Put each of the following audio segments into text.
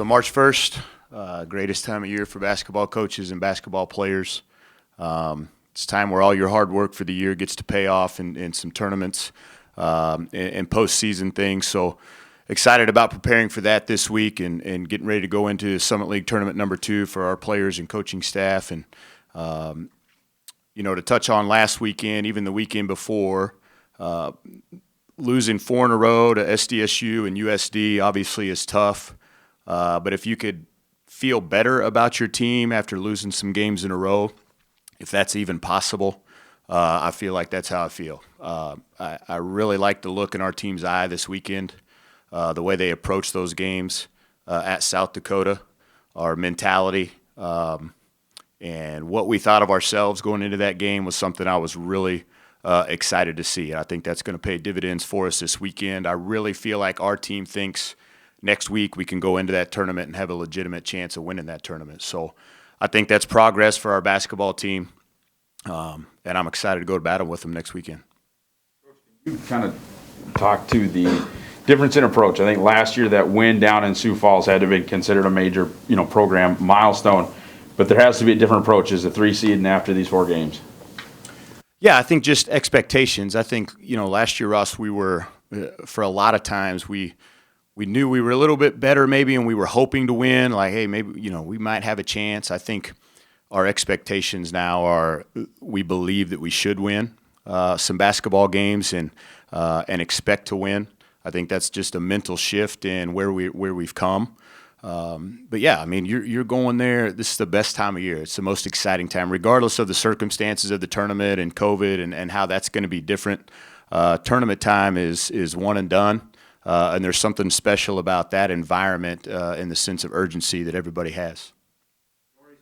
So March 1st, greatest time of year for basketball coaches and basketball players. It's time where all your hard work for the year gets to pay off in some tournaments and postseason things. So excited about preparing for that this week and getting ready to go into Summit League Tournament number 2 for our players and coaching staff. And, to touch on last weekend, even the weekend before, losing 4 in a row to SDSU and USD obviously is tough. But if you could feel better about your team after losing some games in a row, if that's even possible, I feel like that's how I feel. I really like the look in our team's eye this weekend, the way they approach those games at South Dakota, our mentality, and what we thought of ourselves going into that game was something I was really excited to see. And I think that's going to pay dividends for us this weekend. I really feel like our team thinks next week we can go into that tournament and have a legitimate chance of winning that tournament. So I think that's progress for our basketball team, and I'm excited to go to battle with them next weekend. You kind of talked to the difference in approach. I think last year that win down in Sioux Falls had to be considered a major, program milestone, but there has to be a different approach as a 3 seed and after these 4 games. Yeah, I think just expectations. I think, last year, Ross, we were, for a lot of times, we knew we were a little bit better maybe, and we were hoping to win. Like, hey, maybe, we might have a chance. I think our expectations now are we believe that we should win some basketball games and expect to win. I think that's just a mental shift in where we've come. But yeah, I mean, you're going there. This is the best time of year. It's the most exciting time, regardless of the circumstances of the tournament and COVID and how that's going to be different. Tournament time is one and done, and there's something special about that environment and the sense of urgency that everybody has.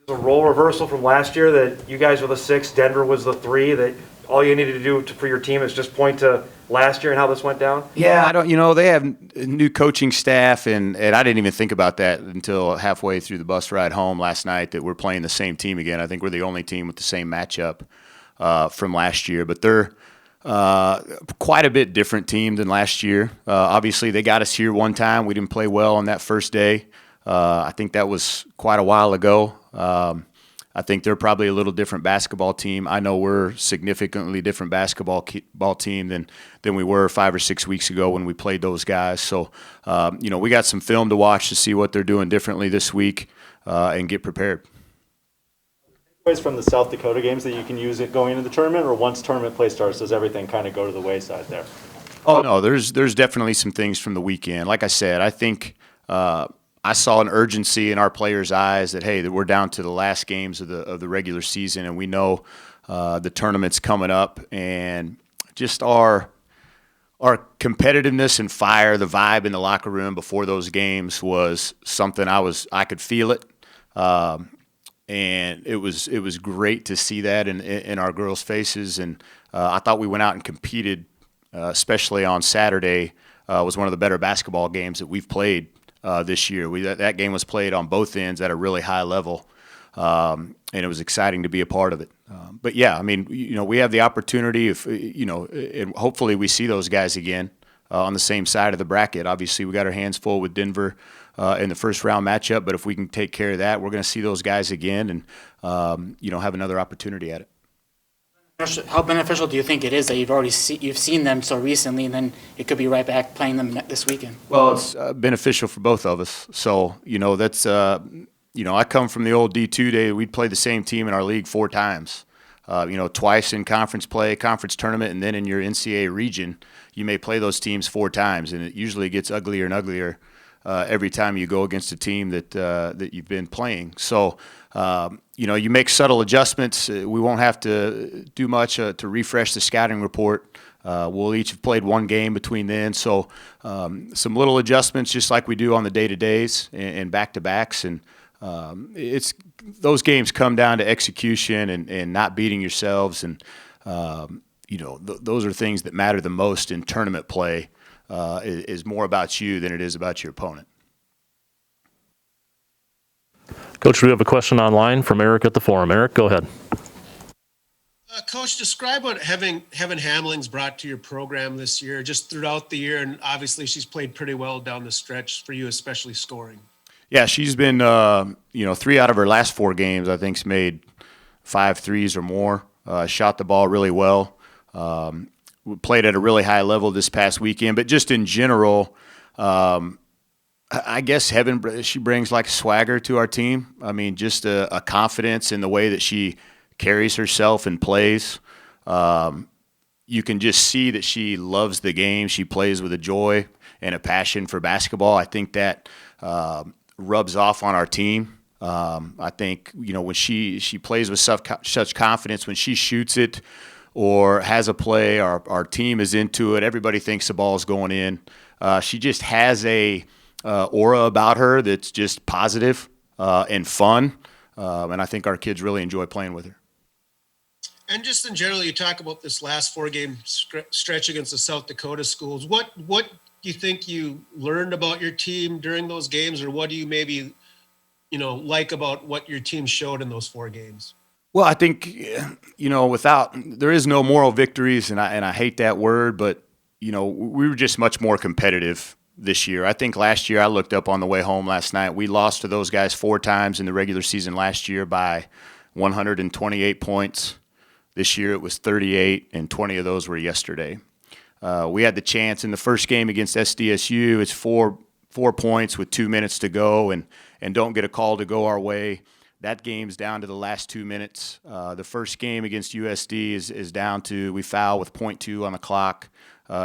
A role reversal from last year that you guys were the 6, Denver was the 3. That all you needed to do for your team is just point to last year and how this went down? Yeah, I don't. They have a new coaching staff, and I didn't even think about that until halfway through the bus ride home last night that we're playing the same team again. I think we're the only team with the same matchup from last year, but they're quite a bit different team than last year. Obviously, they got us here one time. We didn't play well on that first day. I think that was quite a while ago. I think they're probably a little different basketball team. I know we're significantly different basketball team than we were 5 or 6 weeks ago when we played those guys. So, we got some film to watch to see what they're doing differently this week and get prepared. From the South Dakota games that you can use it going into the tournament, or once tournament play starts, does everything kind of go to the wayside there? Oh, no, there's definitely some things from the weekend. Like I said, I think I saw an urgency in our players' eyes that, hey, that we're down to the last games of the regular season, and we know the tournament's coming up, and just our competitiveness and fire, the vibe in the locker room before those games was something I could feel it, and it was great to see that in our girls' faces, and I thought we went out and competed, especially on Saturday. Was one of the better basketball games that we've played this year. That game was played on both ends at a really high level, and it was exciting to be a part of it. But yeah, I mean, we have the opportunity and hopefully we see those guys again on the same side of the bracket. Obviously, we got our hands full with Denver in the first round matchup, but if we can take care of that, we're going to see those guys again and have another opportunity at it. How beneficial do you think it is that you've seen them so recently, and then it could be right back playing them this weekend? Well, it's beneficial for both of us. So that's I come from the old D2 day. We'd play the same team in our league 4 times. Twice in conference play, conference tournament, and then in your NCAA region, you may play those teams 4 times, and it usually gets uglier and uglier every time you go against a team that you've been playing. So. You make subtle adjustments. We won't have to do much to refresh the scouting report. We'll each have played 1 game between then. So some little adjustments just like we do on the day-to-days and back-to-backs. And those games come down to execution and not beating yourselves. And, those are things that matter the most in tournament play is more about you than it is about your opponent. Coach, we have a question online from Eric at the forum. Eric, go ahead. Coach, describe what Heaven Hamling's brought to your program this year, just throughout the year, and obviously she's played pretty well down the stretch for you, especially scoring. Yeah, she's been, 3 out of her last 4 games, I think, has made 5 threes or more. Shot the ball really well. We played at a really high level this past weekend, but just in general, I guess she brings like a swagger to our team. I mean, just a confidence in the way that she carries herself and plays. You can just see that she loves the game. She plays with a joy and a passion for basketball. I think that rubs off on our team. I think, when she plays with such confidence, when she shoots it or has a play, our team is into it. Everybody thinks the ball is going in. She just has a aura about her that's just positive and fun, and I think our kids really enjoy playing with her. And just in general, you talk about this last 4-game stretch against the South Dakota schools. What do you think you learned about your team during those games, or what do you maybe like about what your team showed in those 4 games? Well, I think there is no moral victories, and I hate that word, but we were just much more competitive this year. I think last year, I looked up on the way home last night, we lost to those guys 4 times in the regular season last year by 128 points. This year it was 38, and 20 of those were yesterday. We had the chance in the first game against SDSU. It's 4 points with 2 minutes to go, and don't get a call to go our way. That game's down to the last 2 minutes. The first game against USD is down to we foul with .2 on the clock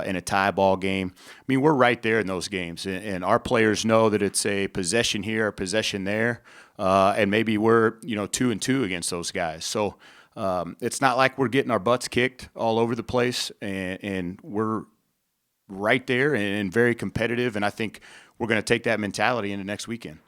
in a tie ball game. I mean, we're right there in those games, and our players know that it's a possession here, a possession there, and maybe we're 2-2 against those guys. So it's not like we're getting our butts kicked all over the place, and we're right there and very competitive, and I think we're going to take that mentality into next weekend.